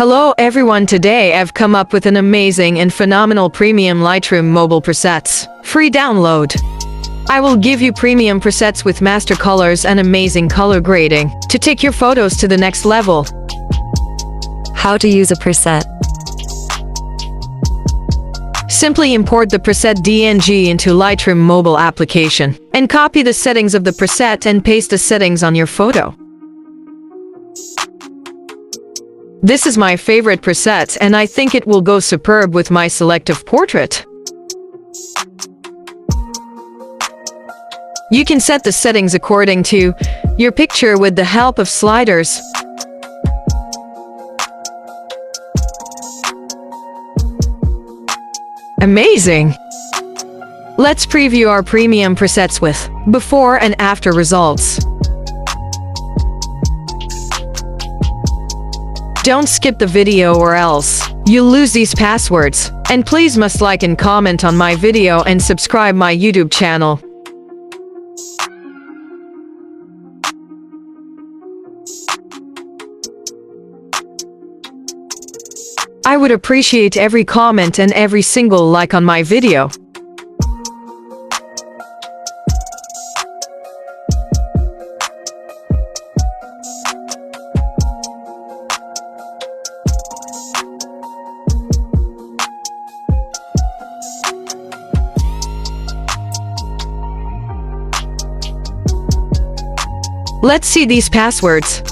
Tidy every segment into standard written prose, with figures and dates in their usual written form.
Hello everyone, today I've come up with an amazing and phenomenal premium Lightroom mobile presets. Free download. I will give you premium presets with master colors and amazing color grading to take your photos to the next level. How to use a preset. Simply import the preset DNG into Lightroom mobile application and copy the settings of the preset and paste the settings on your photo. This is my favorite preset and I think it will go superb with my selective portrait. You can set the settings according to your picture with the help of sliders. Amazing! Let's preview our premium presets with before and after results. Don't skip the video or else you'll lose these passwords. And please must like and comment on my video and subscribe my YouTube channel. I would appreciate every comment and every single like on my video. Let's see these passwords.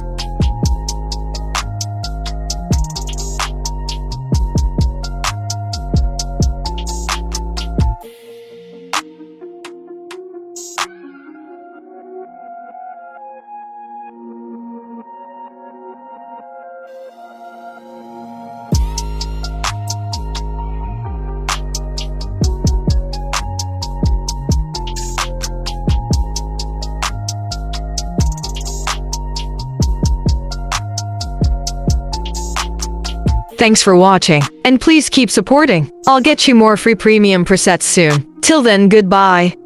Thanks for watching, and please keep supporting. I'll get you more free premium presets soon. Till then, goodbye.